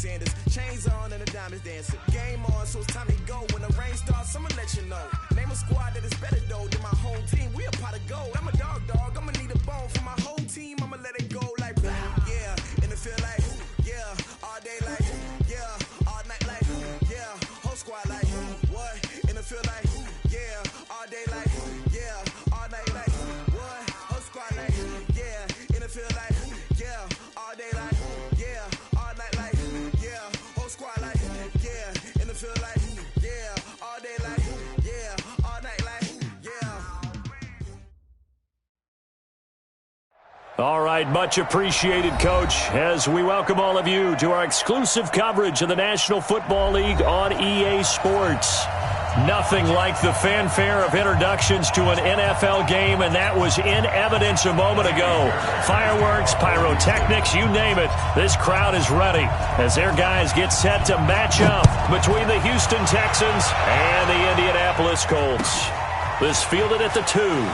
Sanders. Chains on and the diamonds dancing. Game on, so it's time to go. When the rain starts, I'ma let you know. Name a squad that is better though than my whole team. We a pot of gold. I'm a dog. I'ma need a bone for my whole team. I'ma let it go like yeah. And it feel like yeah. All day like yeah. All night like yeah. Whole squad like what? And it feel like yeah. All day like yeah. All night like what? Whole squad like yeah. And it feel like yeah. All day like yeah. All night like yeah. Whole squad like yeah. And it feel like yeah. All day like yeah. All night like yeah. All right, much appreciated, Coach, as we welcome all of you to our exclusive coverage of the National Football League on EA Sports. Nothing like the fanfare of introductions to an NFL game, and that was in evidence a moment ago. Fireworks, pyrotechnics, you name it. This crowd is ready as their guys get set to match up between the Houston Texans and the Indianapolis Colts. This fielded at the 2.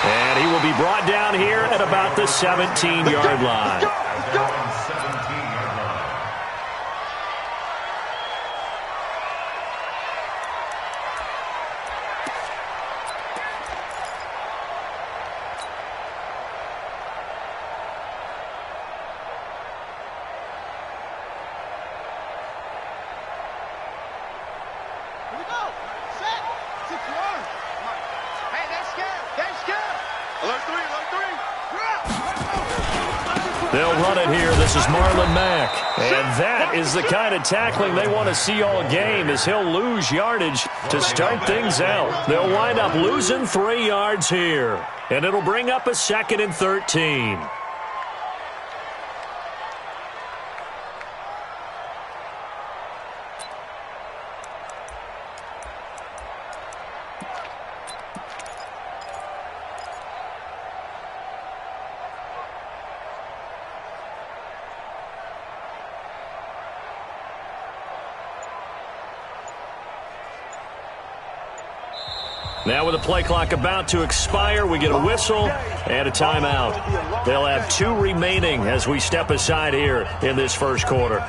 And he will be brought down here at about the 17-yard line. They'll run it here. This is Marlon Mack. And that is the kind of tackling they want to see all game, as he'll lose yardage to start things out. They'll wind up losing 3 yards here. And it'll bring up a 2nd and 13. Now with the play clock about to expire, we get a whistle and a timeout. They'll have 2 remaining as we step aside here in this first quarter.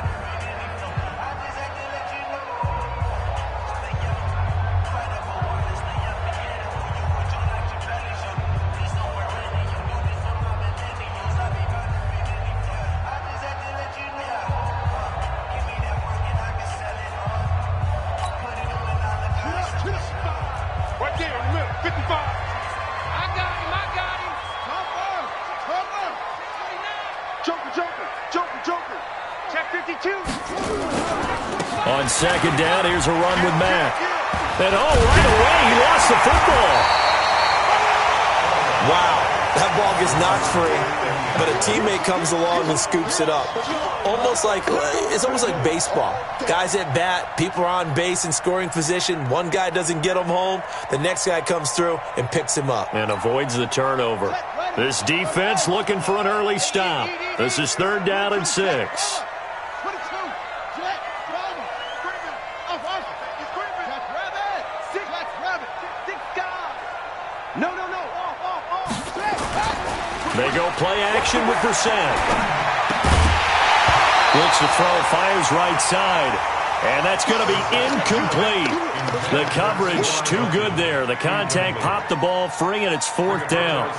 On second down, here's a run with Mack. And right away, he lost the football. Wow, that ball gets knocked free, but a teammate comes along and scoops it up. It's almost like baseball. Guys at bat, people are on base in scoring position. One guy doesn't get him home, the next guy comes through and picks him up. And avoids the turnover. This defense looking for an early stop. This is 3rd down and 6. They go play action with Brissett. Looks to throw, fires right side. And that's going to be incomplete. The coverage too good there. The contact popped the ball free, and it's 4th down.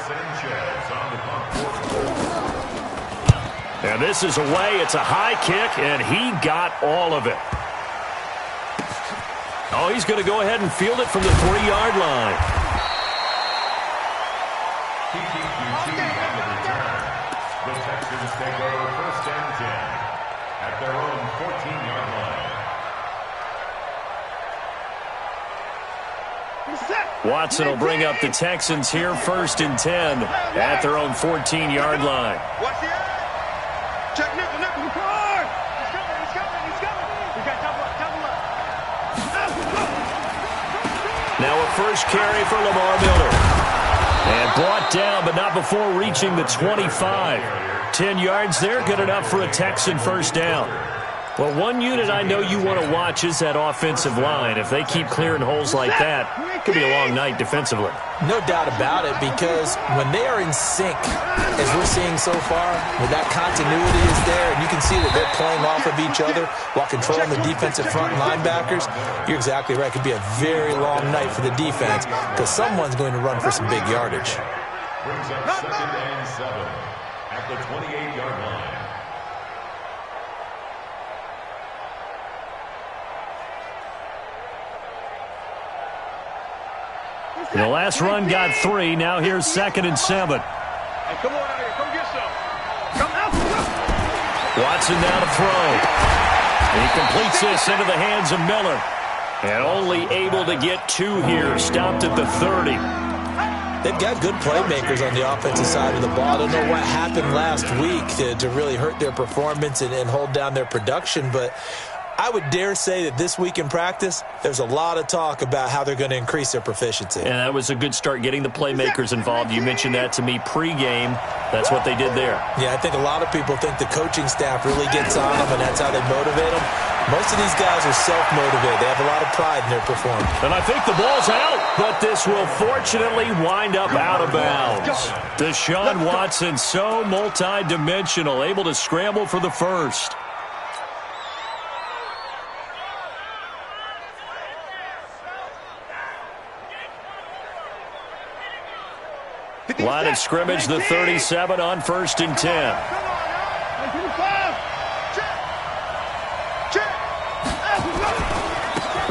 And this is away. It's a high kick, and he got all of it. Oh, he's going to go ahead and field it from the 3-yard line. The Texans take over 1st and 10 at their own 14-yard line. Watson will bring up the Texans here 1st and 10 at their own 14-yard line. Watch the edge. Check nickel. He's coming. We got double up. Now a first carry for Lamar Miller. And brought down, but not before reaching the 25. 10 yards there, good enough for a Texan 1st down. Well, one unit I know you want to watch is that offensive line. If they keep clearing holes like that, it could be a long night defensively. No doubt about it, because when they are in sync, as we're seeing so far, when that continuity is there, and you can see that they're playing off of each other while controlling the defensive front linebackers, you're exactly right. It could be a very long night for the defense because someone's going to run for some big yardage. Brings up 2nd and 7 at the 28-yard line. The last run got 3. Now here's 2nd and 7. Hey, come on out here. Come get some. Come out. Watson now to throw. He completes this into the hands of Miller. And only able to get 2 here. Stopped at the 30. They've got good playmakers on the offensive side of the ball. I don't know what happened last week to really hurt their performance and hold down their production, but I would dare say that this week in practice, there's a lot of talk about how they're going to increase their proficiency. And that was a good start, getting the playmakers involved. You mentioned that to me pregame. That's what they did there. Yeah, I think a lot of people think the coaching staff really gets on them, and that's how they motivate them. Most of these guys are self-motivated. They have a lot of pride in their performance. And I think the ball's out, but this will fortunately wind up out of bounds. Deshaun Watson, so multi-dimensional, able to scramble for the first. Line of scrimmage, the 37 on 1st and 10.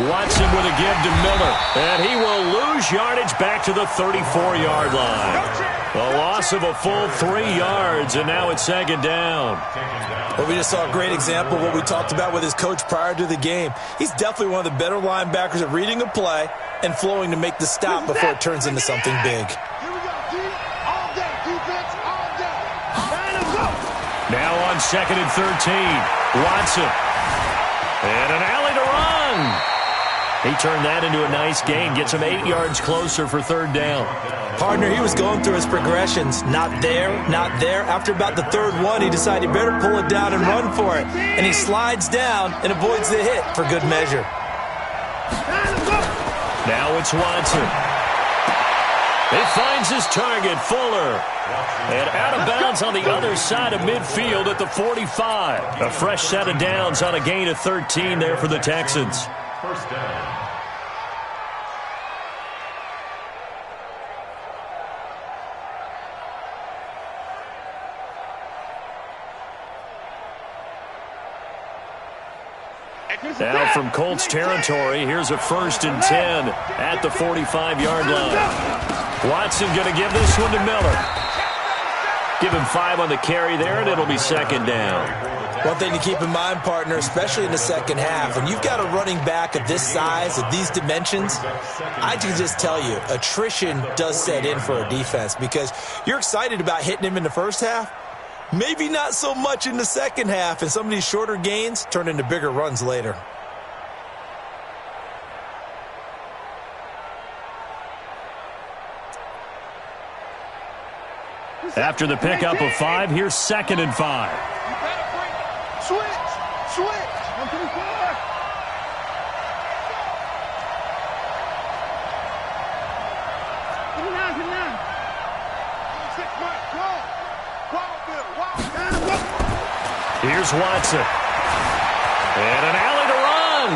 Watson with a give to Miller, and he will lose yardage back to the 34-yard line. A loss of a full 3 yards, and now it's 2nd down. Well, we just saw a great example of what we talked about with his coach prior to the game. He's definitely one of the better linebackers at reading a play and flowing to make the stop before it turns into something big. Now on 2nd and 13, Watson. And an alley to run. He turned that into a nice gain, gets him 8 yards closer for 3rd down. Partner, he was going through his progressions. Not there, not there. After about the 3rd one, he decided he better pull it down and run for it. And he slides down and avoids the hit for good measure. Now it's Watson. He finds his target, Fuller. And out of bounds on the other side of midfield at the 45. A fresh set of downs on a gain of 13 there for the Texans. 1st down. Now from Colts territory, here's a 1st and 10 at the 45-yard line. Watson going to give this one to Miller. Give him 5 on the carry there, and it'll be 2nd down. One thing to keep in mind, partner, especially in the second half, when you've got a running back of this size, of these dimensions, I can just tell you, attrition does set in for a defense because you're excited about hitting him in the first half. Maybe not so much in the second half, and some of these shorter gains turn into bigger runs later. After the pickup of 5, here's 2nd and 5. Switch! 124! Here's Watson. And an alley to run.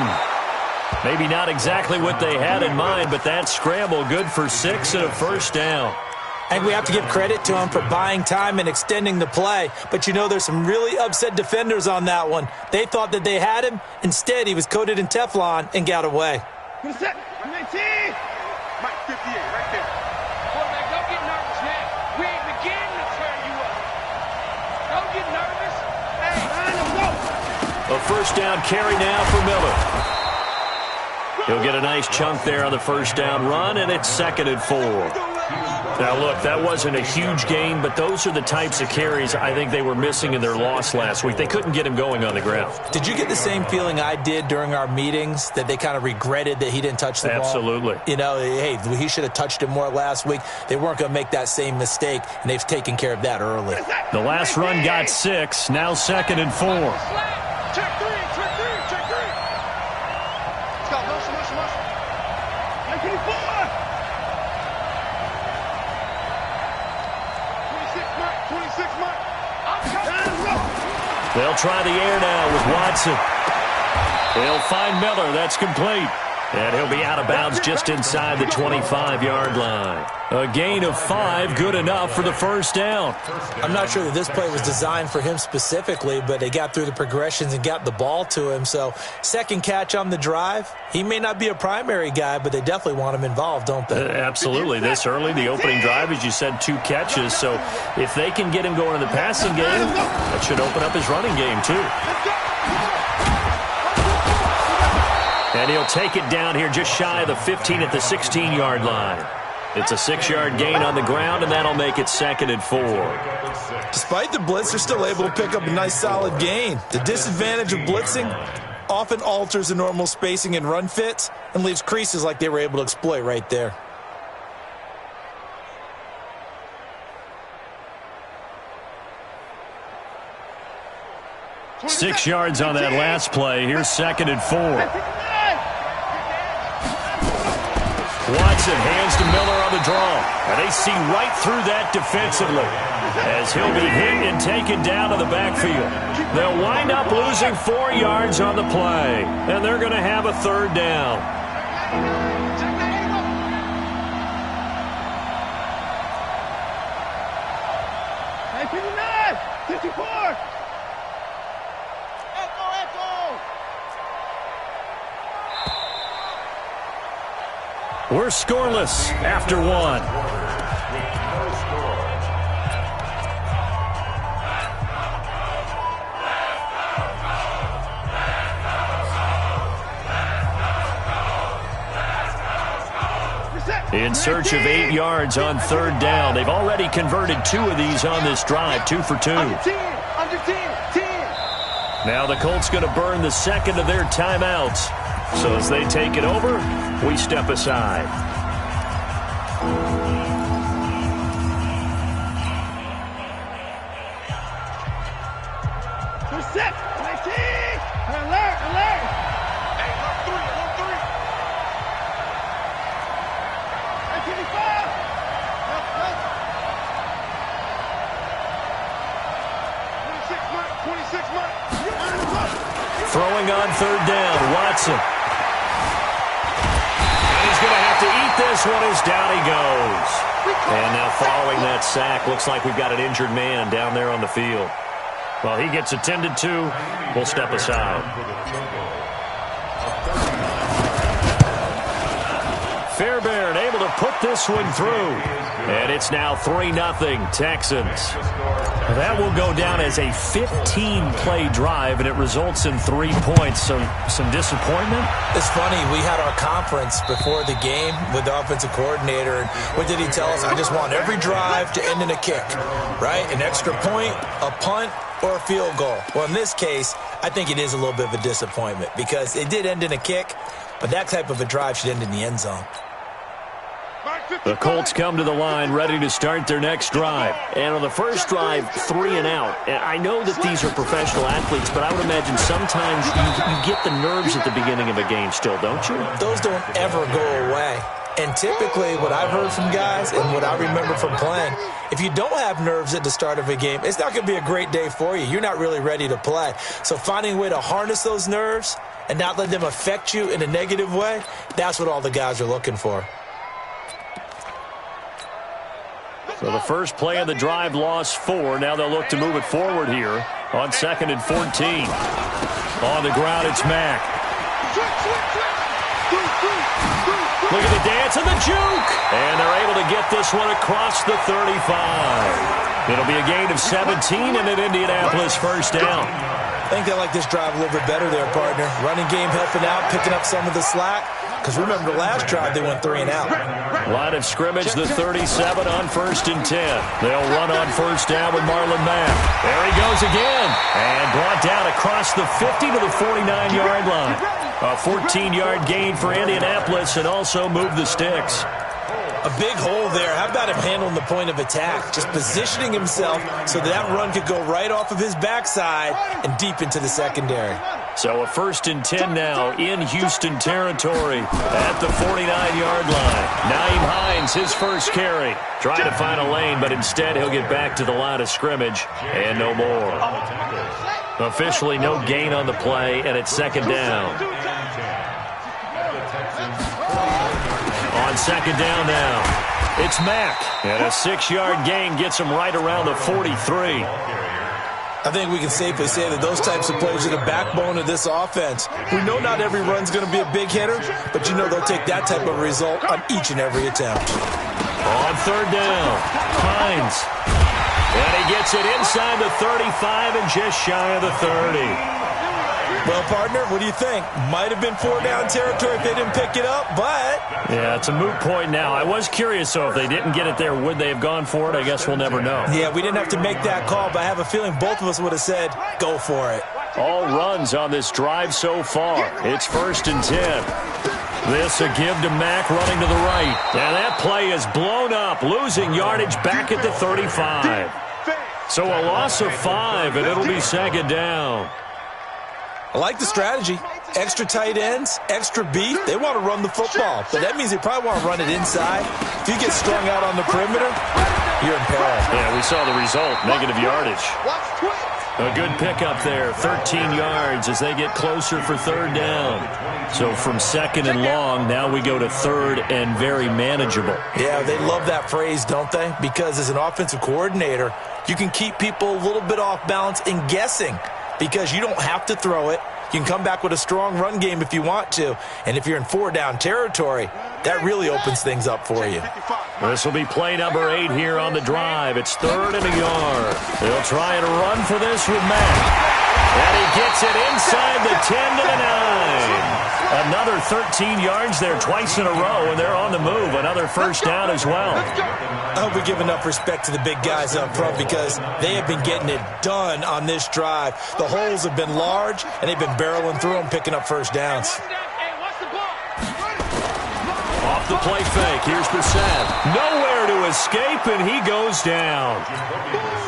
Maybe not exactly what they had in mind, but that scramble good for 6 and a 1st down. I think we have to give credit to him for buying time and extending the play. But, you know, there's some really upset defenders on that one. They thought that they had him. Instead, he was coated in Teflon and got away. Mike 58, right there. Quarterback, don't get nervous now. We ain't beginning to tear you up. Don't get nervous. Hey, A 1st down carry now for Miller. He'll get a nice chunk there on the 1st down run, and it's 2nd and 4. Now, look, that wasn't a huge gain, but those are the types of carries I think they were missing in their loss last week. They couldn't get him going on the ground. Did you get the same feeling I did during our meetings, that they kind of regretted that he didn't touch the ball? Absolutely. You know, hey, he should have touched it more last week. They weren't going to make that same mistake, and they've taken care of that early. The last run got 6, now 2nd and 4. check 3, They'll try the air now with Watson. They'll find Miller. That's complete. And he'll be out of bounds just inside the 25-yard line. A gain of 5, good enough for the first down. I'm not sure that this play was designed for him specifically, but they got through the progressions and got the ball to him. So second catch on the drive. He may not be a primary guy, but they definitely want him involved, don't they? Absolutely. This early, the opening drive, as you said, 2 catches. So if they can get him going in the passing game, that should open up his running game too. And he'll take it down here just shy of the 15 at the 16-yard line. It's a 6-yard gain on the ground, and that'll make it 2nd and 4. Despite the blitz, they're still able to pick up a nice solid gain. The disadvantage of blitzing often alters the normal spacing and run fits and leaves creases like they were able to exploit right there. Six yards on that last play. Here's 2nd and 4. Watson hands to Miller on the draw. And they see right through that defensively as he'll be hit and taken down to the backfield. They'll wind up losing 4 yards on the play, and they're going to have a 3rd down. Hey, 59, 54. We're scoreless after 1. In search of 8 yards on 3rd down. They've already converted 2 of these on this drive, 2 for 2. Under 10. Now the Colts going to burn the 2nd of their timeouts. So as they take it over, we step aside. Set. 19. Alert. Hey, 1-3. 55. 26 months. Throwing on 3rd down, Watson. Going to have to eat this one as down he goes. And now following that sack, looks like we've got an injured man down there on the field. Well, he gets attended to. We'll step aside. Fairbairn able to put this one through. And it's now 3-0 Texans. That will go down as a 15-play drive, and it results in 3 points. So some disappointment? It's funny. We had our conference before the game with the offensive coordinator. And what did he tell us? I just want every drive to end in a kick, right? An extra point, a punt, or a field goal. Well, in this case, I think it is a little bit of a disappointment because it did end in a kick, but that type of a drive should end in the end zone. The Colts come to the line ready to start their next drive. And on the first drive, 3 and out. I know that these are professional athletes, but I would imagine sometimes you get the nerves at the beginning of a game still, don't you? Those don't ever go away. And typically what I've heard from guys and what I remember from playing, if you don't have nerves at the start of a game, it's not going to be a great day for you. You're not really ready to play. So finding a way to harness those nerves and not let them affect you in a negative way, that's what all the guys are looking for. So the first play of the drive lost 4. Now they'll look to move it forward here on 2nd and 14. On the ground, it's Mack. Look at the dance and the juke. And they're able to get this one across the 35. It'll be a gain of 17 and an Indianapolis first down. I think they like this drive a little bit better there, partner. Running game helping out, picking up some of the slack. Because remember, the last drive, they went 3 and out. Line of scrimmage, the 37 on 1st and 10. They'll run on 1st down with Marlon Mack. There he goes again. And brought down across the 50 to the 49-yard line. A 14-yard gain for Indianapolis and also move the sticks. A big hole there. How about him handling the point of attack? Just positioning himself so that run could go right off of his backside and deep into the secondary. So a 1st and 10 now in Houston territory at the 49-yard line. Nyheim Hines, his first carry. Trying to find a lane, but instead he'll get back to the line of scrimmage and no more. Officially no gain on the play, and it's 2nd down. On 2nd down now, it's Mack. And a 6-yard gain gets him right around the 43. I think we can safely say that those types of plays are the backbone of this offense. We know not every run's going to be a big hitter, but you know they'll take that type of result on each and every attempt. On 3rd down, Hines. And he gets it inside the 35 and just shy of the 30. Well, partner, what do you think? Might have been 4-down territory if they didn't pick it up, but... Yeah, it's a moot point now. I was curious, so if they didn't get it there, would they have gone for it? I guess we'll never know. Yeah, we didn't have to make that call, but I have a feeling both of us would have said, go for it. All runs on this drive so far. It's 1st and 10. This a give to Mack running to the right. And that play is blown up, losing yardage back at the 35. So a loss of 5, and it'll be 2nd down. I like the strategy. Extra tight ends, extra beef. They want to run the football, but that means they probably want to run it inside. If you get strung out on the perimeter, you're in peril. Yeah, we saw the result, negative yardage. A good pickup there, 13 yards as they get closer for 3rd down. So from 2nd and long, now we go to 3rd and very manageable. Yeah, they love that phrase, don't they? Because as an offensive coordinator, you can keep people a little bit off balance and guessing. Because you don't have to throw it. You can come back with a strong run game if you want to. And if you're in 4-down territory, that really opens things up for you. This will be play number 8 here on the drive. It's 3rd and a yard. They'll try and run for this with Mack. And he gets it inside the 10 to the 9. Another 13 yards there twice in a row, and they're on the move. Another 1st down as well. I hope we give enough respect to the big guys up front because they have been getting it done on this drive. The holes have been large, and they've been barreling through them, picking up 1st downs. Off the play fake, here's Brissett. Nowhere to escape, and he goes down.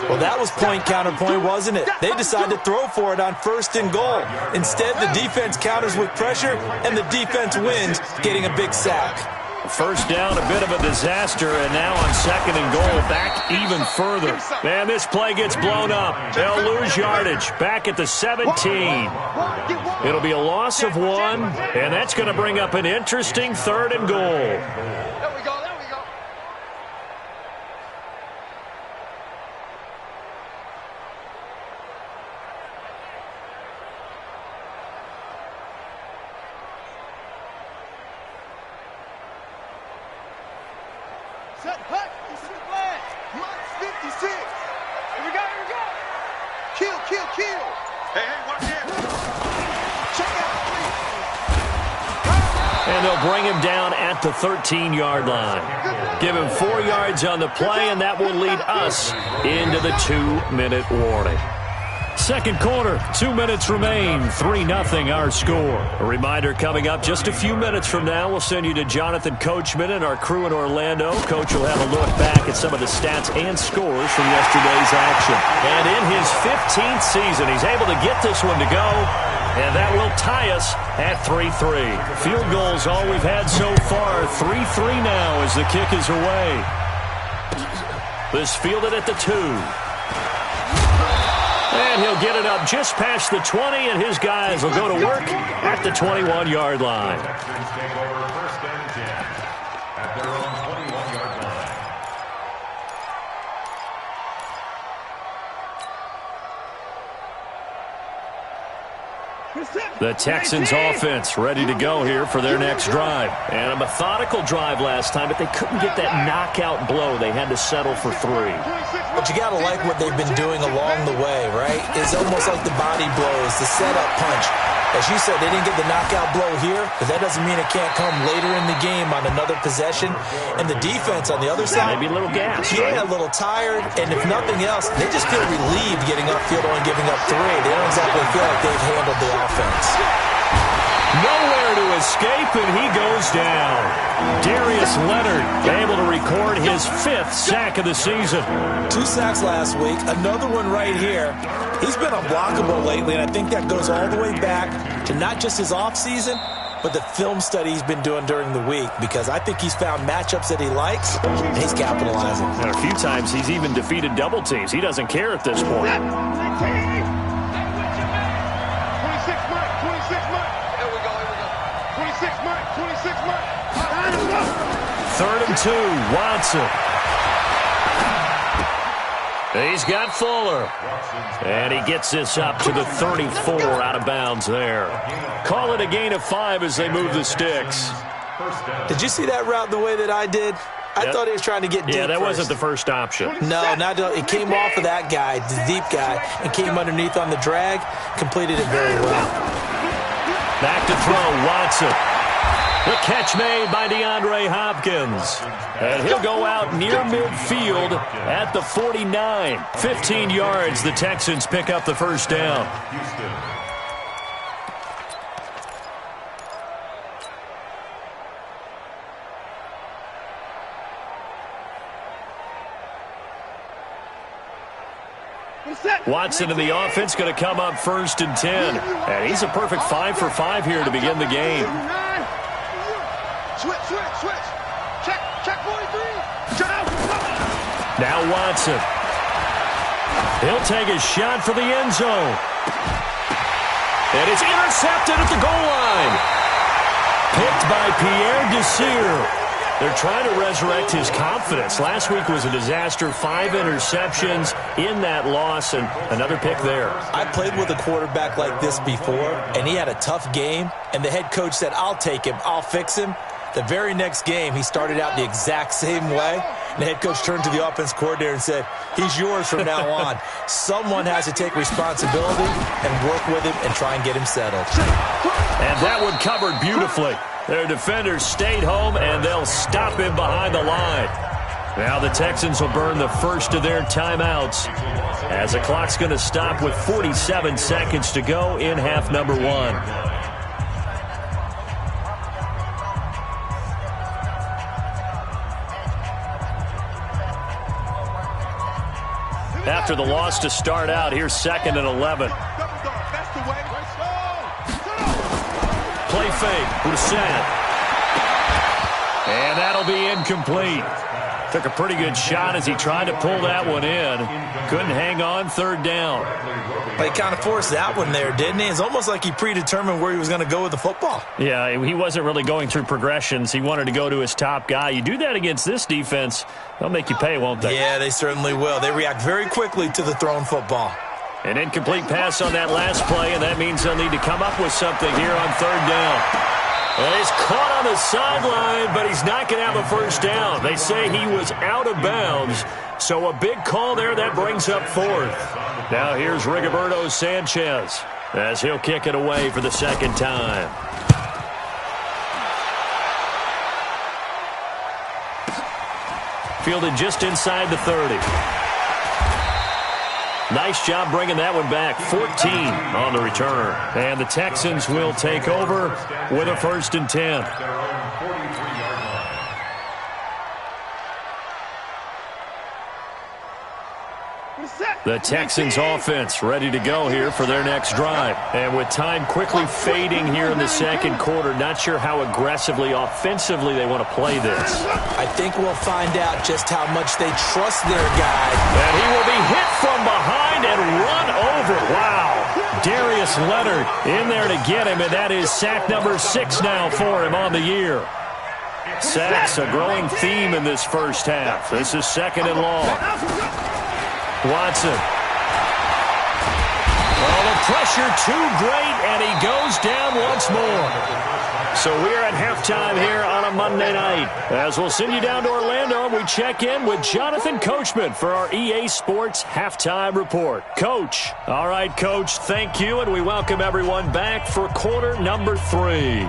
Well, that was point counterpoint, wasn't it? They decided to throw for it on 1st and goal. Instead, the defense counters with pressure, and the defense wins, getting a big sack. 1st down, a bit of a disaster, and now on 2nd and goal, back even further. And this play gets blown up. They'll lose yardage, back at the 17. It'll be a loss of 1, and that's going to bring up an interesting 3rd and goal. And they'll bring him down at the 13-yard line. Give him 4 yards on the play, and that will lead us into the 2-minute warning. 2nd quarter, 2 minutes remain, 3-0 our score. A reminder coming up just a few minutes from now, we'll send you to Jonathan Coachman and our crew in Orlando. Coach will have a look back at some of the stats and scores from yesterday's action. And in his 15th season, he's able to get this one to go, and that will tie us at 3-3. Field goals all we've had so far, 3-3 now as the kick is away. This fielded at the 2. And he'll get it up just past the 20, and his guys will go to work at the 21-yard line. Texans take over 1st and 10 at their own 21-yard line. The Texans offense ready to go here for their next drive. And a methodical drive last time, but they couldn't get that knockout blow. They had to settle for 3. But you got to like what they've been doing along the way, right? It's almost like the body blows, the setup punch. As you said, they didn't get the knockout blow here, but that doesn't mean it can't come later in the game on another possession. And the defense on the other side, maybe a little gas, yeah, a little tired. And if nothing else, they just feel relieved getting upfield, only giving up 3. They don't exactly feel like they've handled the offense. Nowhere to escape, and he goes down. Darius Leonard able to record his 5th sack of the season. 2 sacks last week, another one right here. He's been unblockable lately, and I think that goes all the way back to not just his offseason, but the film study he's been doing during the week, because I think he's found matchups that he likes, and he's capitalizing. And a few times he's even defeated double teams. He doesn't care at this point. 26 Mike. Here we go. 26 Mike. 3rd and 2, Watson. He's got Fuller. And he gets this up to the 34 out of bounds there. Call it a gain of 5 as they move the sticks. Did you see that route the way that I did? I thought he was trying to get deep. Yeah, that first. wasn't the first option. No, not it came off of that guy, the deep guy, and came underneath on the drag. Completed it very well. Back to throw, Watson. The catch made by DeAndre Hopkins. And he'll go out near midfield at the 49. 15 yards, the Texans pick up the first down. Watson in the offense going to come up 1st and 10. And he's a perfect 5 for 5 here to begin the game. Switch. Check 43. Now Watson. He'll take a shot for the end zone. And it's intercepted at the goal line. Picked by Pierre Desir. They're trying to resurrect his confidence. Last week was a disaster. 5 interceptions in that loss, and another pick there. I played with a quarterback like this before, and he had a tough game, and the head coach said, I'll take him, I'll fix him. The very next game, he started out the exact same way, and the head coach turned to the offense coordinator and said, he's yours from now on. Someone has to take responsibility and work with him and try and get him settled. And that one covered beautifully. Their defenders stayed home, and they'll stop him behind the line. Now the Texans will burn the first of their timeouts as the clock's going to stop with 47 seconds to go in half number 1. After the loss to start out, here's 2nd and 11. Play fake, Brissett. And that'll be incomplete. Took a pretty good shot as he tried to pull that one in. Couldn't hang on, 3rd down. But he kind of forced that one there, didn't he? It's almost like he predetermined where he was going to go with the football. Yeah, he wasn't really going through progressions. He wanted to go to his top guy. You do that against this defense, they'll make you pay, won't they? Yeah, they certainly will. They react very quickly to the thrown football. An incomplete pass on that last play, and that means they'll need to come up with something here on 3rd down. And he's caught on the sideline, but he's not going to have a first down. They say he was out of bounds, so a big call there that brings up 4th. Now here's Rigoberto Sanchez as he'll kick it away for the 2nd time. Fielded just inside the 30. Nice job bringing that one back. 14 on the return. And the Texans will take over with a 1st and 10. The Texans offense ready to go here for their next drive. And with time quickly fading here in the 2nd quarter, not sure how aggressively, offensively they want to play this. I think we'll find out just how much they trust their guy. And he will be hit from behind and run over. Wow. Darius Leonard in there to get him, and that is sack number 6 now for him on the year. Sacks a growing theme in this first half. This is 2nd and long. Watson. Oh, the pressure too great, and he goes down once more. So we're at halftime here on a Monday night. As we'll send you down to Orlando, we check in with Jonathan Coachman for our EA Sports Halftime Report. Coach. All right, Coach, thank you, and we welcome everyone back for quarter number 3.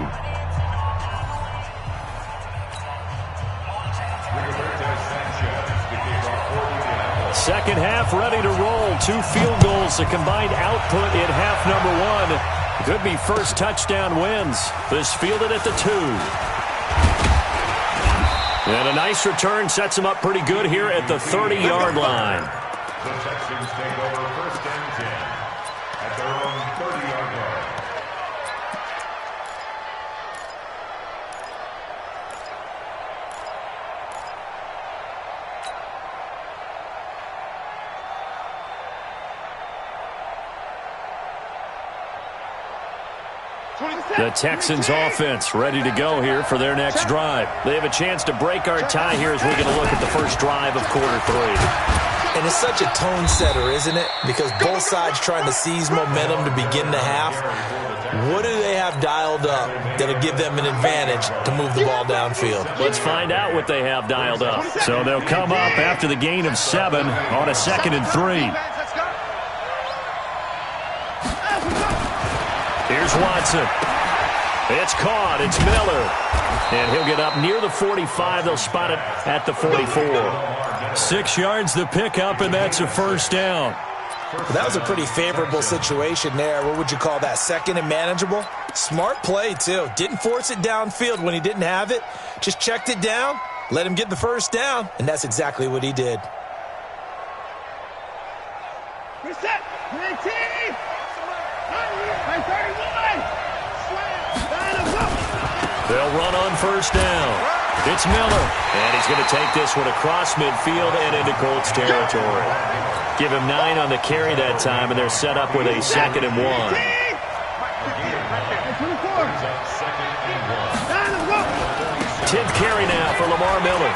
Second half ready to roll. 2 field goals, the combined output in half number 1. Could be first touchdown wins. This fielded at the 2. And a nice return sets him up pretty good here at the 30-yard line. The Texans take over first and 10 at their own 30-yard line. The Texans offense ready to go here for their next drive. They have a chance to break our tie here as we're going to look at the first drive of quarter 3. And it's such a tone setter, isn't it? Because both sides trying to seize momentum to begin the half. What do they have dialed up that'll give them an advantage to move the ball downfield? Let's find out what they have dialed up. So they'll come up after the gain of 7 on a 2nd and 3. Here's Watson. It's caught. It's Miller. And he'll get up near the 45. They'll spot it at the 44. 6 yards the pickup, and that's a first down. Well, that was a pretty favorable situation there. What would you call that? 2nd and manageable? Smart play, too. Didn't force it downfield when he didn't have it. Just checked it down, let him get the first down, and that's exactly what he did. Reset. 19. 31. They'll run on first down. It's Miller, and he's going to take this one across midfield and into Colts territory. Give him 9 on the carry that time, and they're set up with a 2nd and 1. 10th carry now for Lamar Miller.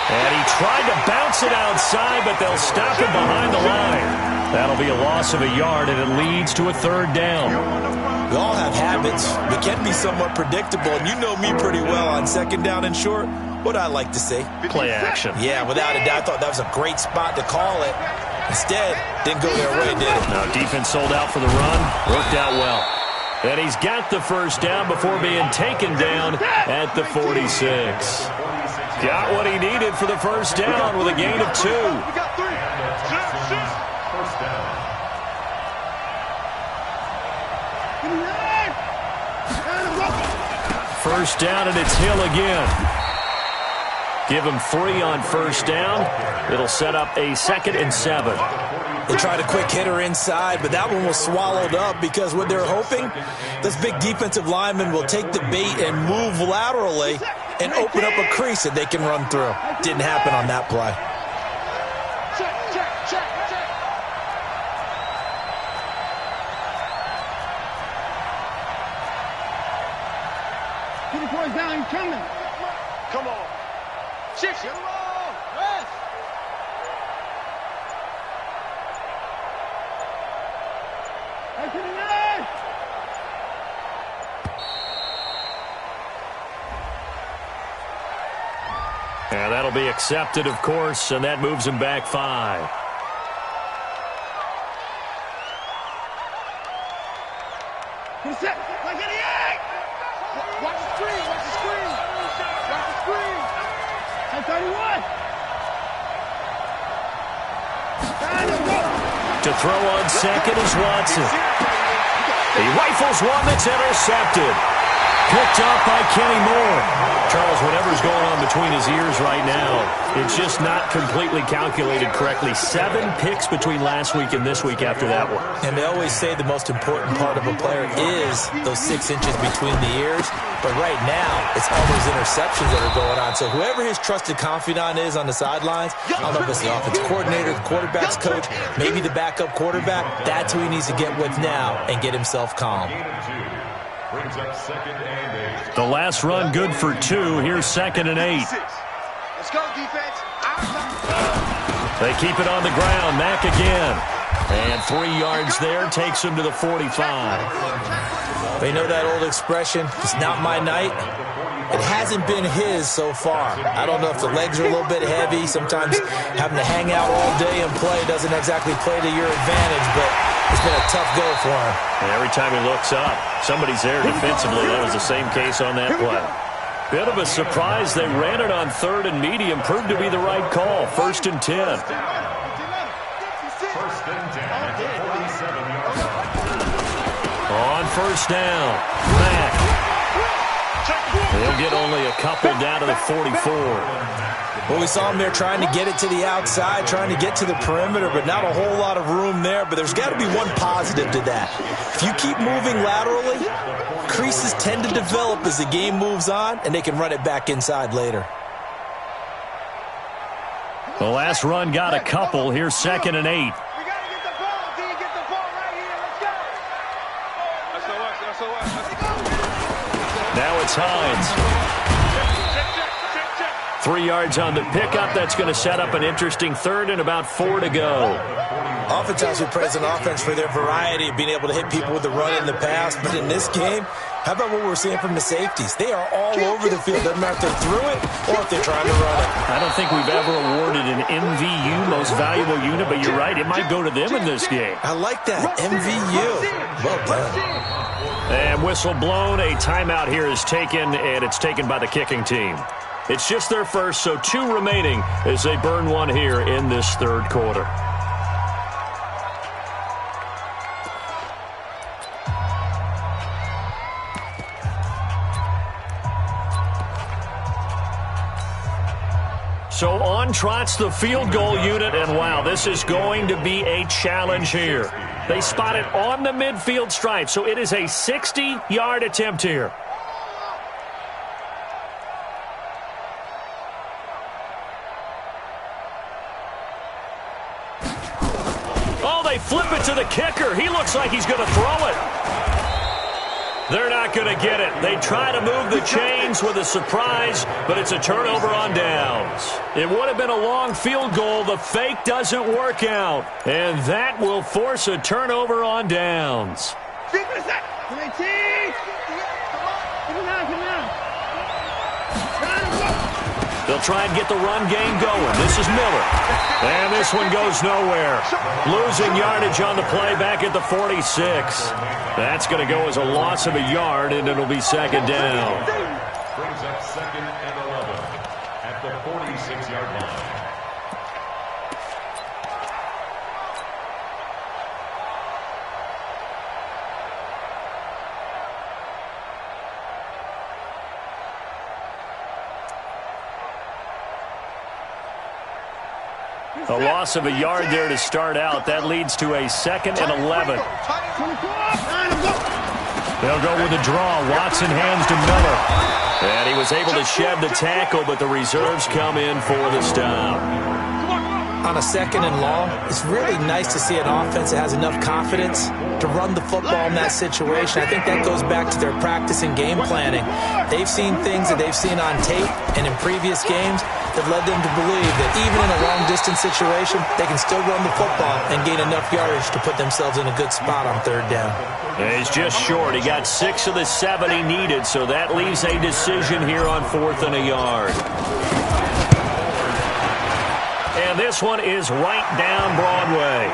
And he tried to bounce it outside, but they'll stop him behind the line. That'll be a loss of a yard, and it leads to a 3rd down. We all have habits. We can be somewhat predictable, and you know me pretty well on 2nd down and short. What I like to say? Play action. Yeah, without a doubt. I thought that was a great spot to call it. Instead, didn't go their way, did it? No, defense sold out for the run. Worked out well. And he's got the first down before being taken down at the 46. Got what he needed for the first down with a gain of 2. First down. First down, and it's Hill again. Give him 3 on first down. It'll set up a 2nd and 7. They tried a quick hitter inside, but that one was swallowed up because what they're hoping, this big defensive lineman will take the bait and move laterally and open up a crease that they can run through. Didn't happen on that play. Down, he's coming. Come on. Shift. Get him on. Rest. Right to the line. And that'll be accepted, of course, and that moves him back 5. Reset. Like an egg. Watch the screen. Watch the screen. Watch the screen. 31. To throw on second is Watson. He rifles one that's intercepted. Picked up by Kenny Moore. Charles, whatever's going on between his ears right now, it's just not completely calculated correctly. 7 picks between last week and this week after that one. And they always say the most important part of a player is those 6 inches between the ears. But right now, it's all those interceptions that are going on. So whoever his trusted confidant is on the sidelines, I don't know if it's the offensive coordinator, the quarterback's coach, maybe the backup quarterback, that's who he needs to get with now and get himself calm. Brings up 2nd and 8. The last run good for 2. Here's 2nd and 8. Let's go, defense. They keep it on the ground. Mack again. And 3 yards there takes him to the 45. They know that old expression, it's not my night. It hasn't been his so far. I don't know if the legs are a little bit heavy. Sometimes having to hang out all day and play doesn't exactly play to your advantage, but it's been a tough go for him. And every time he looks up, somebody's there defensively. That was the same case on that play. Bit of a surprise. They ran it on 3rd and medium. Proved to be the right call. 1st and 10. First and 10 at the 47-yard line. On first down, Mack. He'll get only a couple down to the 44. Well, we saw him there trying to get it to the outside, trying to get to the perimeter, but not a whole lot of room there. But there's got to be one positive to that. If you keep moving laterally, creases tend to develop as the game moves on, and they can run it back inside later. The last run got a couple. Here's 2nd and 8. We got to get the ball, D. Get the ball right here. Let's go. Let's go. Now it's Hines. 3 yards on the pickup. That's going to set up an interesting 3rd and about 4 to go. Oftentimes we praise an offense for their variety of being able to hit people with the run in the pass. But in this game, how about what we're seeing from the safeties? They are all over the field. Doesn't matter if they threw it or if they're trying to run it. I don't think we've ever awarded an MVU, most valuable unit, but you're right. It might go to them in this game. I like that. MVU. Well done. And whistle blown. A timeout here is taken, and it's taken by the kicking team. It's just their first, so 2 remaining as they burn one here in this 3rd quarter. So on trots the field goal unit, and wow, this is going to be a challenge here. They spot it on the midfield stripe, so it is a 60-yard attempt here. Oh, they flip it to the kicker. He looks like he's going to throw it. They're not going to get it. They try to move the chains with a surprise, but it's a turnover on downs. It would have been a long field goal. The fake doesn't work out, and that will force a turnover on downs. They'll try and get the run game going. This is Miller. And this one goes nowhere. Losing yardage on the play back at the 46. That's going to go as a loss of a yard, and it'll be 2nd down. Brings up 2nd and 11 at the 46-yard line. A loss of a yard there to start out. That leads to a 2nd and 11. They'll go with a draw. Watson hands to Miller. And he was able to shed the tackle, but the reserves come in for the stop. On a 2nd and long, it's really nice to see an offense that has enough confidence to run the football in that situation. I think that goes back to their practice and game planning. They've seen things that they've seen on tape and in previous games that led them to believe that even in a long-distance situation, they can still run the football and gain enough yardage to put themselves in a good spot on 3rd down. He's just short. He got 6 of the 7 he needed, so that leaves a decision here on 4th and a yard. And this one is right down Broadway.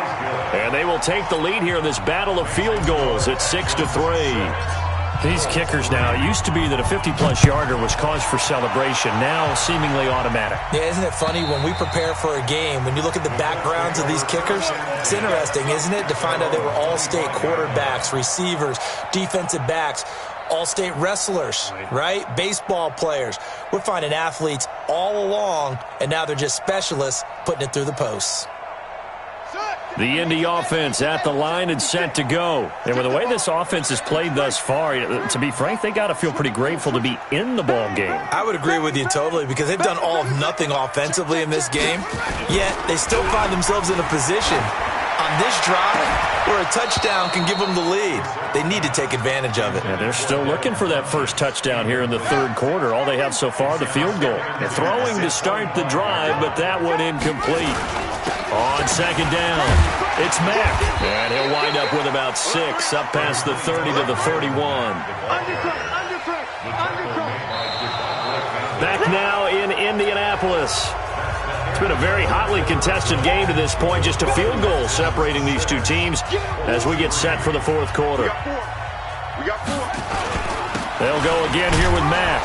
And they will take the lead here in this battle of field goals at 6-3. These kickers now, it used to be that a 50-plus yarder was cause for celebration, now seemingly automatic. Yeah, isn't it funny when we prepare for a game, when you look at the backgrounds of these kickers, it's interesting, isn't it, to find out they were all-state quarterbacks, receivers, defensive backs, all-state wrestlers, right? Baseball players. We're finding athletes all along, and now they're just specialists putting it through the posts. The Indy offense at the line and set to go. And with the way this offense has played thus far, to be frank, they got to feel pretty grateful to be in the ball game. I would agree with you totally, because they've done all of nothing offensively in this game, yet they still find themselves in a position on this drive where a touchdown can give them the lead. They need to take advantage of it. Yeah, they're still looking for that first touchdown here in the 3rd quarter. All they have so far, the field goal. They're throwing to start the drive, but that one incomplete. On 2nd down, it's Mack. And he'll wind up with about 6, up past the 30 to the 31. Back now in Indianapolis. It's been a very hotly contested game to this point. Just a field goal separating these two teams as we get set for the 4th quarter. They'll go again here with Mack.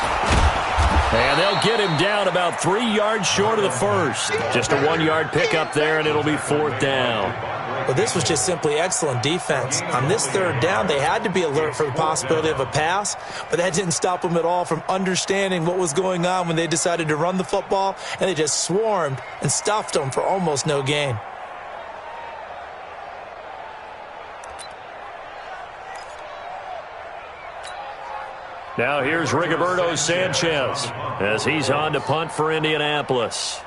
And they'll get him down about 3 yards short of the first. Just a 1-yard pickup there, and it'll be 4th down. Well, this was just simply excellent defense. On this 3rd down, they had to be alert for the possibility of a pass, but that didn't stop them at all from understanding what was going on when they decided to run the football, and they just swarmed and stuffed them for almost no gain. Now here's Rigoberto Sanchez as he's on to punt for Indianapolis.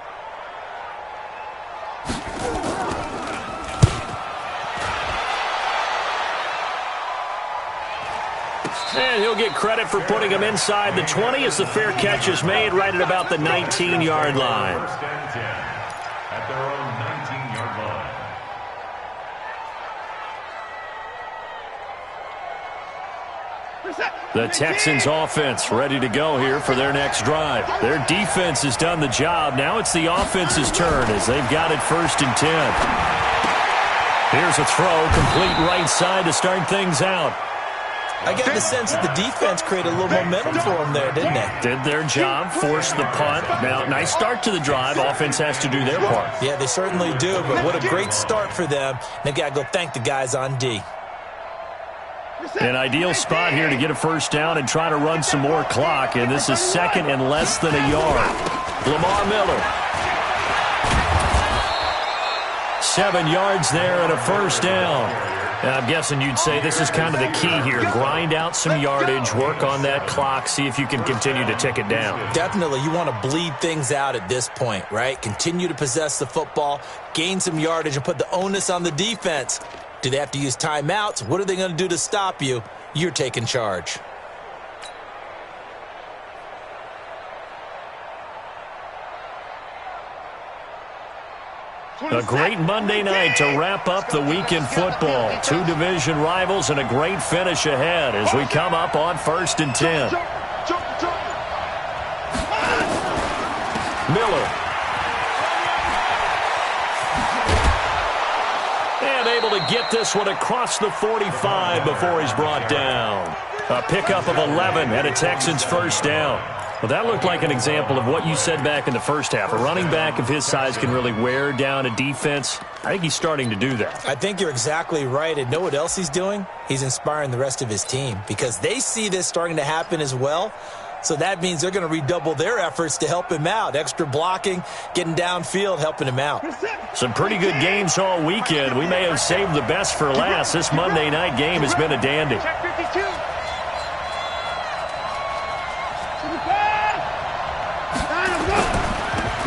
And he'll get credit for putting him inside the 20 as the fair catch is made right at about the 19-yard line. At their own 19-yard line. The Texans offense ready to go here for their next drive. Their defense has done the job. Now it's the offense's turn as they've got it 1st and 10. Here's a throw, complete right side to start things out. I get the sense that the defense created a little momentum for them there, didn't they? Did their job, forced the punt. Now, nice start to the drive. Offense has to do their part. Yeah, they certainly do, but what a great start for them. They've got to go thank the guys on D. An ideal spot here to get a 1st down and try to run some more clock, and this is 2nd and less than a yard. Lamar Miller. 7 yards there and a 1st down. And I'm guessing you'd say this is kind of the key here. Grind out some yardage, work on that clock, see if you can continue to tick it down. Definitely, you want to bleed things out at this point, right? Continue to possess the football, gain some yardage, and put the onus on the defense. Do they have to use timeouts? What are they going to do to stop you? You're taking charge. A great Monday night to wrap up the weekend football. 2 division rivals and a great finish ahead as we come up on 1st and 10. Miller. And able to get this one across the 45 before he's brought down. A pickup of 11 and a Texans 1st down. Well, that looked like an example of what you said back in the first half. A running back of his size can really wear down a defense. I think he's starting to do that. I think you're exactly right. And know what else he's doing? He's inspiring the rest of his team because they see this starting to happen as well. So that means they're going to redouble their efforts to help him out. Extra blocking, getting downfield, helping him out. Some pretty good games all weekend. We may have saved the best for last. This Monday night game has been a dandy.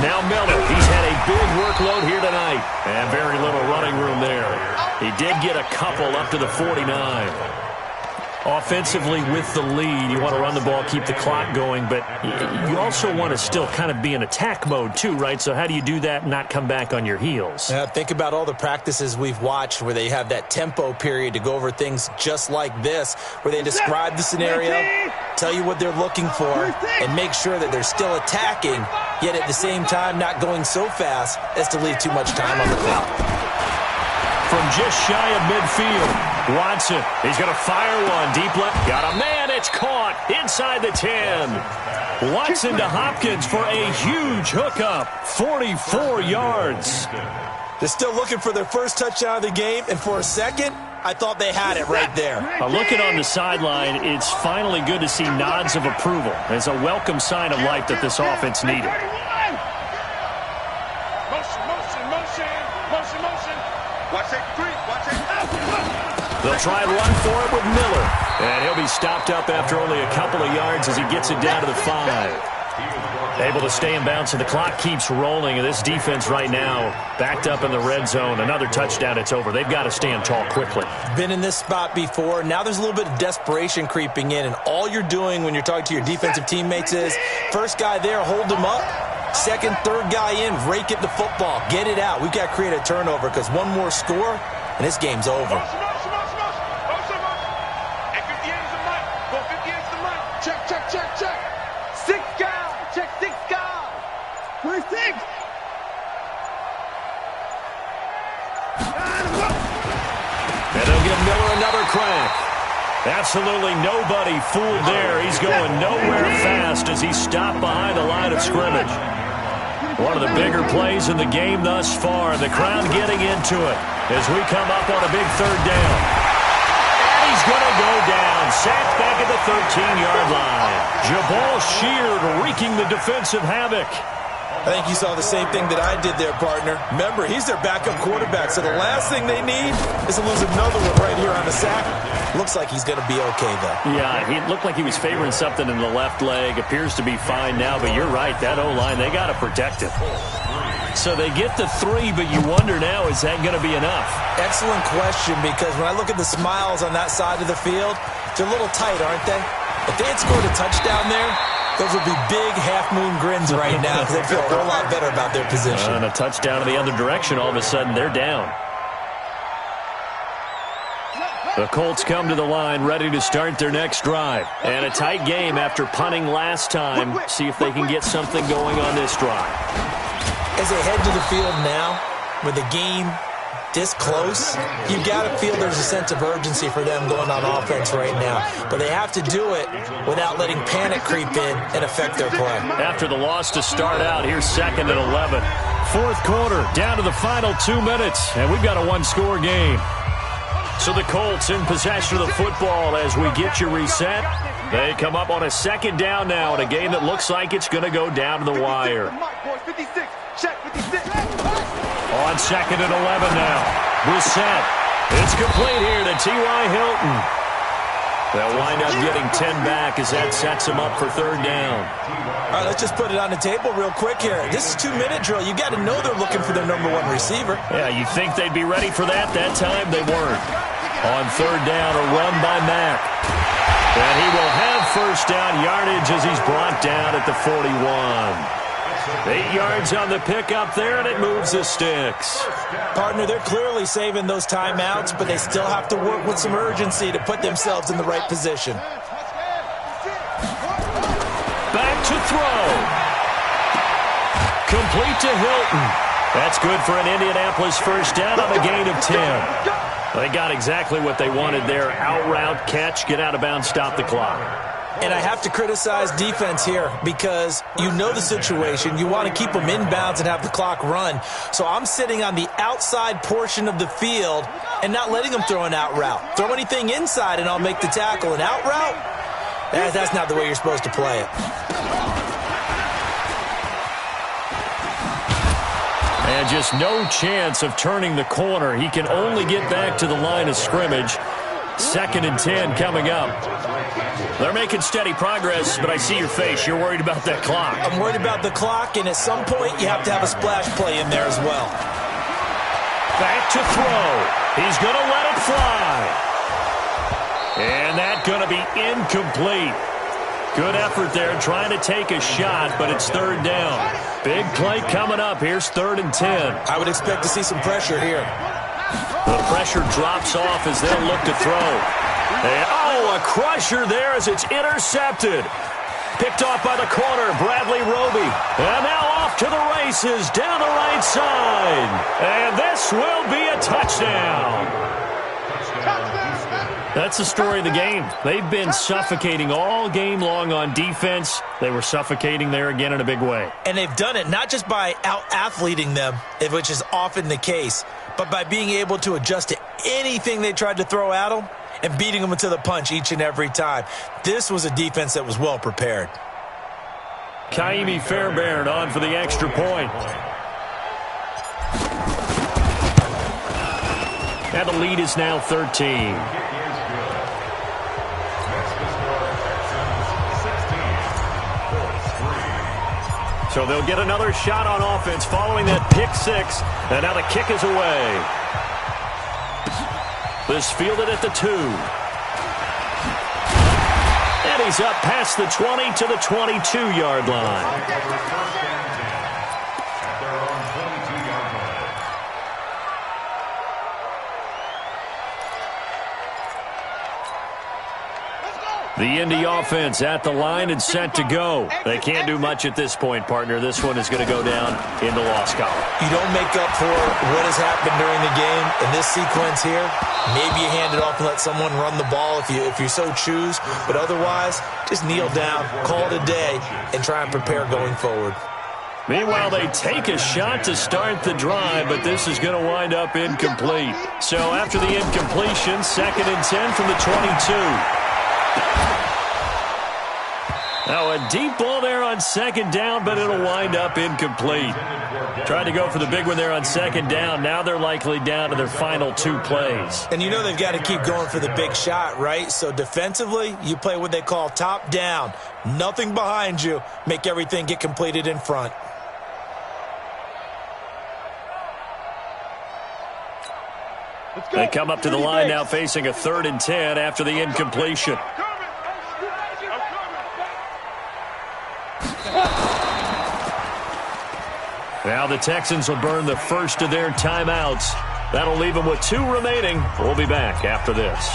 Now Miller, he's had a big workload here tonight, and very little running room there. He did get a couple up to the 49. Offensively with the lead, you want to run the ball, keep the clock going, but you also want to still kind of be in attack mode too, right? So how do you do that and not come back on your heels? Think about all the practices we've watched where they have that tempo period to go over things just like this, where they describe the scenario, tell you what they're looking for, and make sure that they're still attacking, yet at the same time not going so fast as to leave too much time on the clock. From just shy of midfield, Watson, he's going to fire one deep left. Got a man, it's caught inside the 10. Watson to Hopkins for a huge hookup, 44 yards. They're still looking for their first touchdown of the game, and for a second, I thought they had it right there. Looking on the sideline, it's finally good to see nods of approval. It's a welcome sign of life that this offense needed. They'll try and run for it with Miller. And he'll be stopped up after only a couple of yards as he gets it down to the 5. Able to stay in bounds, so the clock keeps rolling. And this defense right now backed up in the red zone. Another touchdown, it's over. They've got to stand tall quickly. Been in this spot before. Now there's a little bit of desperation creeping in. And all you're doing when you're talking to your defensive teammates is, first guy there, hold him up. Second, third guy in, rake at the football. Get it out. We've got to create a turnover because one more score, and this game's over. And they'll give Miller another crack. Absolutely nobody fooled there. He's going nowhere fast as he's stopped behind the line of scrimmage. One of the bigger plays in the game thus far. The crowd getting into it as we come up on a big third down. And he's going to go down. Sacked back at the 13-yard line. Jabal Sheard wreaking the defensive havoc. I think you saw the same thing that I did there, partner. Remember, he's their backup quarterback, so the last thing they need is to lose another one right here on the sack. Looks like he's going to be okay, though. Yeah, he looked like he was favoring something in the left leg. Appears to be fine now, but you're right. That O-line, they got to protect it. So they get the 3, but you wonder now, is that going to be enough? Excellent question, because when I look at the smiles on that side of the field, they're a little tight, aren't they? If they had scored a touchdown there, those would be big half-moon grins right now because they feel a whole lot better about their position. And a touchdown in the other direction, all of a sudden they're down. The Colts come to the line ready to start their next drive. And a tight game after punting last time. See if they can get something going on this drive. As they head to the field now, with the game this close, you got to feel there's a sense of urgency for them going on offense right now. But they have to do it without letting panic creep in and affect their play. After the loss to start out, here's 2nd and 11. Fourth quarter, down to the final 2 minutes, and we've got a one-score game. So the Colts in possession of the football as we get you reset. They come up on a 2nd down now in a game that looks like it's going to go down to the wire. On 2nd and 11 now. Brissett. It's complete here to T.Y. Hilton. They'll wind up getting 10 back as that sets them up for 3rd down. All right, let's just put it on the table real quick here. This is 2-minute drill. You got to know they're looking for their number 1 receiver. Yeah, you think they'd be ready for that? That time they weren't. On 3rd down, a run by Mack. And he will have 1st down yardage as he's brought down at the 41. 8 yards on the pickup there, and it moves the sticks. Partner, they're clearly saving those timeouts, but they still have to work with some urgency to put themselves in the right position. Back to throw. Complete to Hilton. That's good for an Indianapolis 1st down on a gain of 10. They got exactly what they wanted there. Out route, catch, get out of bounds, stop the clock. And I have to criticize defense here because you know the situation. You want to keep them inbounds and have the clock run. So I'm sitting on the outside portion of the field and not letting them throw an out route. Throw anything inside and I'll make the tackle. An out route? That's not the way you're supposed to play it. And just no chance of turning the corner. He can only get back to the line of scrimmage. 2nd and 10 coming up. They're making steady progress, but I see your face. You're worried about that clock. I'm worried about the clock, and at some point, you have to have a splash play in there as well. Back to throw. He's going to let it fly. And that's going to be incomplete. Good effort there trying to take a shot, but it's 3rd down. Big play coming up. Here's 3rd and 10. I would expect to see some pressure here. The pressure drops off as they'll look to throw. And, a crusher there as it's intercepted. Picked off by the corner, Bradley Roby. And now off to the races down the right side. And this will be a touchdown. That's the story of the game. They've been suffocating all game long on defense. They were suffocating there again in a big way. And they've done it not just by out-athleting them, which is often the case, but by being able to adjust to anything they tried to throw at them and beating them to the punch each and every time. This was a defense that was well prepared. Kaimi Fairbairn on for the extra point. And the lead is now 13. So they'll get another shot on offense following that pick 6. And now the kick is away. This fielded at the 2. And he's up past the 20 to the 22-yard line. The Indy offense at the line and set to go. They can't do much at this point, partner. This one is going to go down in the loss column. You don't make up for what has happened during the game. In this sequence here, maybe you hand it off and let someone run the ball if you so choose. But otherwise, just kneel down, call it a day, and try and prepare going forward. Meanwhile, they take a shot to start the drive, but this is going to wind up incomplete. So after the incompletion, 2nd and 10 from the 22. Now a deep ball there on 2nd down, but it'll wind up incomplete. Tried to go for the big one there on 2nd down. Now they're likely down to their final 2 plays. And you know they've got to keep going for the big shot, right? So defensively, you play what they call top down. Nothing behind you. Make everything get completed in front. They come up to the line now facing a 3rd and 10 after the incompletion. Now the Texans will burn the first of their timeouts. That'll leave them with 2 remaining. We'll be back after this.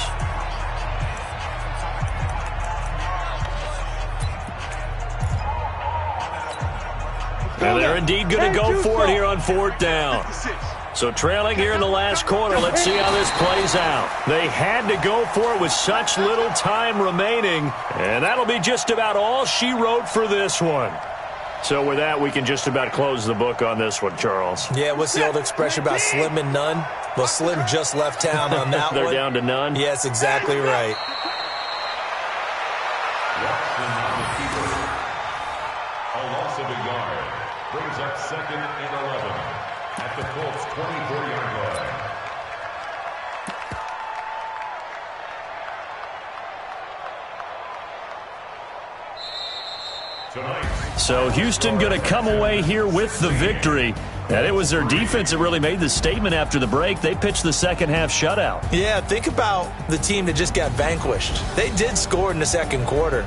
And they're indeed going to go for it here on 4th down. So trailing here in the last quarter, let's see how this plays out. They had to go for it with such little time remaining, and that'll be just about all she wrote for this one. So with that, we can just about close the book on this one, Charles. Yeah, what's the old expression about slim and none? Well, Slim just left town on that They're one. down to none? Yes, exactly right. A loss of a yard brings up 2nd and 11 at the Colts' 24-yard line. So Houston going to come away here with the victory. And it was their defense that really made the statement after the break. They pitched the second half shutout. Yeah, think about the team that just got vanquished. They did score in the second quarter.